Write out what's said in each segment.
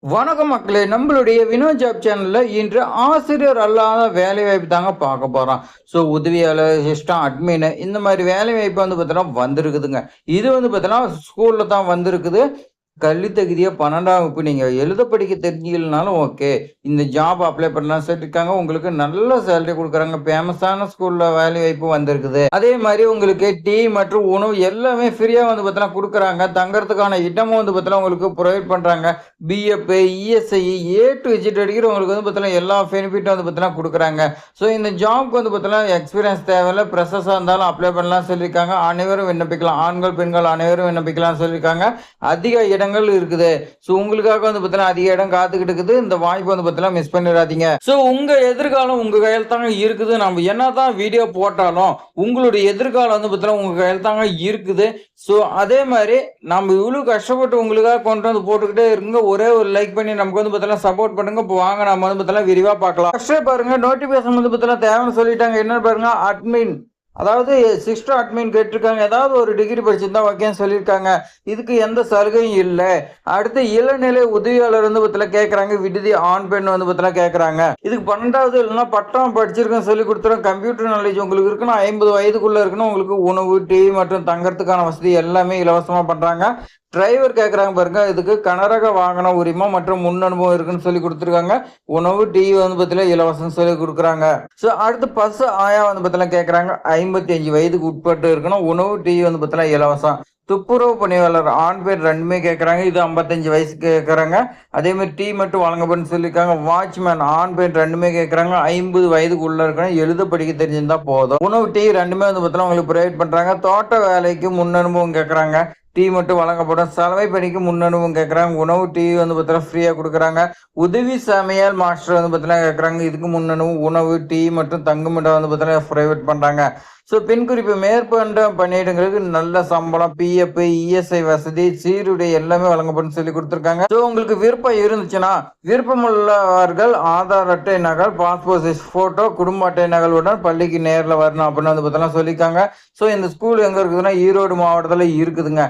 வணக்கம் மக்களே! நம்மளுடைய வினோத் ஜாப் சேனல்ல இன்று ஆசிரியர் அல்லாத வேலைவாய்ப்பு தாங்க பார்க்க போறோம். உதவியாளர், சிஸ்டம் அட்மின் இந்த மாரி வேலைவாய்ப்பு பார்த்தீங்கன்னா வந்திருக்குதுங்க. இது பார்த்தீங்கன்னா ஸ்கூல்ல தான் வந்திருக்குது. கல்வி தகுதியா 12ஆம் வகுப்பு நீங்க எழுத படிக்க தெரிஞ்சுக்கலனாலும் ஓகே. இந்த ஜாப் அப்ளை பண்ணலாம்னு சொல்லியிருக்காங்க. உங்களுக்கு நல்ல சேலரி குடுக்குறாங்க. ஃபேமஸான ஸ்கூல்ல வேலைவாய்ப்பு வந்திருக்குது. அதே மாரி உங்களுக்கு டீ மற்றும் உணவு எல்லாமே ஃப்ரீயா பார்த்தீங்கன்னா குடுக்குறாங்க. தங்கறதுக்கான இடமும் பார்த்தீங்கன்னா உங்களுக்கு புரொவைட் பண்றாங்க. PF, ESI A to Z வரைக்கும் உங்களுக்கு பார்த்தீங்கன்னா எல்லா பெனிஃபிட்டும் பார்த்தீங்கன்னா குடுக்குறாங்க. இந்த ஜாப்க்கு பார்த்தீங்கன்னா எக்ஸ்பீரியன்ஸ் தேவையில்ல. ஃப்ரெஷர்ஸா இருந்தாலும் அப்ளை பண்ணலாம்னு சொல்லியிருக்காங்க. அனைவரும் விண்ணப்பிக்கலாம். ஆண்கள், பெண்கள் அனைவரும் விண்ணப்பிக்கலாம்னு சொல்லியிருக்காங்க. அதிக இடங்கள் இருக்குது. உங்களுக்காக பார்த்தீங்கன்னா அதிக இடம் காத்துக்கிட்டு இருக்குது. இந்த வாய்ப்பு பார்த்தீங்கன்னா மிஸ் பண்ணிடாதீங்க. உங்க எதிர்காலம் உங்க கையில தாங்க இருக்குது. நம்ம என்னதான் வீடியோ போட்டாலும் உங்களுடைய எதிர்காலம் பார்த்தீங்கன்னா உங்க கையில தாங்க இருக்குது. அதே மாரி நம்ம இவ்வளவு கஷ்டப்பட்டு உங்களுக்காக கொண்டு வந்து போட்டுக்கிட்டே இருக்குங்க. ஒரே ஒரு லைக் பண்ணி நமக்கு பார்த்தீங்கன்னா சப்போர்ட் பண்ணுங்க. இப்போ வாங்க நம்ம பார்த்தீங்கன்னா விரிவா பார்க்கலாம். ஃபர்ஸ்டே பாருங்க நோட்டிபிகேஷன் பார்த்தீங்கன்னா தேவைன்னு சொல்லிட்டாங்க. என்னன்னு பாருங்க அட்மின் அதாவது சிஸ்டம் அட்மின் கேட்டிருக்காங்க. ஏதாவது ஒரு டிகிரி படிச்சிருந்தா ஓகேன்னு சொல்லியிருக்காங்க. இதுக்கு எந்த சலுகையும் இல்ல. அடுத்து இளநிலை உதவியாளர் பார்த்தீங்கன்னா கேட்கறாங்க. விடுதி ஆண் பெண் பார்த்தீங்கன்னா கேட்கறாங்க. இதுக்கு 12வது இல்லைன்னா பட்டம் படிச்சிருக்கேன்னு சொல்லி கொடுத்துறோம். கம்ப்யூட்டர் நாலேஜ் உங்களுக்கு இருக்குன்னா 50 வயதுக்குள்ள இருக்குன்னா உங்களுக்கு உணவு, டீ மற்றும் தங்கறதுக்கான வசதி எல்லாமே இலவசமா பண்றாங்க. டிரைவர் கேட்குறாங்க பாருங்க. இதுக்கு கனரக வாகன உரிமம் மற்றும் முன் அனுபவம் இருக்குன்னு சொல்லி கொடுத்துருக்காங்க. உணவு, டீ பார்த்தீங்கன்னா இலவசம் சொல்லி கொடுக்குறாங்க. அடுத்து பஸ் ஆயா பார்த்தீங்கன்னா கேட்குறாங்க. 55 வயதுக்கு உட்பட்டு இருக்கணும். உணவு, டீ பார்த்தீங்கன்னா இலவசம். துப்புரவு பணியாளர் ஆண் பெண் ரெண்டுமே கேட்குறாங்க. இது 55 வயசுக்கு கேட்குறாங்க. அதே மாதிரி டீ மட்டும் வழங்கப்படும் சொல்லியிருக்காங்க. வாட்ச்மேன் ஆண் பெண் ரெண்டுமே கேட்குறாங்க. 50 வயதுக்கு உள்ள இருக்கணும். எழுத படிக்க தெரிஞ்சிருந்தா போதும். உணவு, டீ ரெண்டுமே பார்த்தீங்கன்னா உங்களுக்கு ப்ரொவைட் பண்ணுறாங்க. தோட்ட வேலைக்கு முன் அனுபவம் கேட்குறாங்க. டீ மட்டும் வழங்கப்படும். சலவை பணிக்கு முன் அனுபவம் கேட்குறாங்க. உணவு, டீ பார்த்தீங்கன்னா ஃப்ரீயாக கொடுக்குறாங்க. உதவி சமையல் மாஸ்டர் பார்த்தீங்கன்னா கேட்குறாங்க. இதுக்கு முன் அனுபவம் உணவு, டீ மற்றும் தங்குமிடம் பார்த்தீங்கன்னா ப்ரைவேட் பண்ணுறாங்க. பின் குறிப்பு மேற்கொண்ட பணியிடங்களுக்கு நல்ல சம்பளம், பிஎஃப், இஎஸ்ஐ வசதி, சீருடை எல்லாமே வழங்கப்படும் சொல்லி கொடுத்துருக்காங்க. உங்களுக்கு விருப்பம் இருந்துச்சுன்னா விருப்பமுள்ளவர்கள் ஆதார் அட்டை நகல், பாஸ்போர்ட் சைஸ் போட்டோ, குடும்ப அட்டை நகலுடன் பள்ளிக்கு நேரில் வரணும் அப்படின்னு பார்த்தீங்கன்னா சொல்லியிருக்காங்க. இந்த ஸ்கூல் எங்க இருக்குதுன்னா ஈரோடு மாவட்டத்தில் இருக்குதுங்க.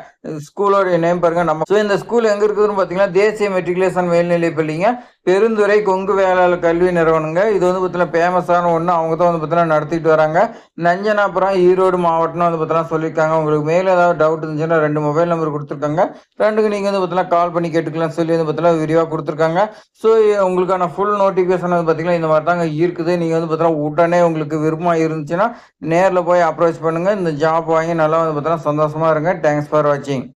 ஸ்கூலோட நேம் பாருங்க. இந்த ஸ்கூல் எங்க இருக்குதுன்னு பார்த்தீங்கன்னா தேசிய மெட்ரிகுலேஷன் மேல்நிலை பள்ளிங்க, பெருந்துறை கொங்கு வேளாளர் கல்வி நிறுவனங்க. இது பார்த்தீங்கன்னா ஃபேமஸான ஒன்று. அவங்க தான் பார்த்தீங்கன்னா நடத்திட்டு வராங்க. நஞ்சனாபுரம் ஈரோடு மாவட்டம் பார்த்தீங்கன்னா சொல்லியிருக்காங்க. உங்களுக்கு மேலே ஏதாவது டவுட் இருந்துச்சுன்னா 2 மொபைல் நம்பர் கொடுத்துருக்காங்க. 2க்கு நீங்கள் பார்த்தீங்கன்னா கால் பண்ணி கேட்டுக்கலாம் சொல்லி பார்த்தீங்கன்னா விரிவாக கொடுத்துருக்காங்க. உங்களுக்கான ஃபுல் நோட்டிஃபிகேஷன் பார்த்தீங்கன்னா இந்த மாதிரி தாங்க இருக்குது. நீங்கள் பார்த்தீங்கன்னா உடனே உங்களுக்கு விருப்பமாக இருந்துச்சுன்னா நேரில் போய் அப்ரோச் பண்ணுங்கள். இந்த ஜாப் வாங்கி நல்லா பார்த்தீங்கன்னா சந்தோஷமாக இருங்க. தேங்க்ஸ் ஃபார் வாட்சிங்.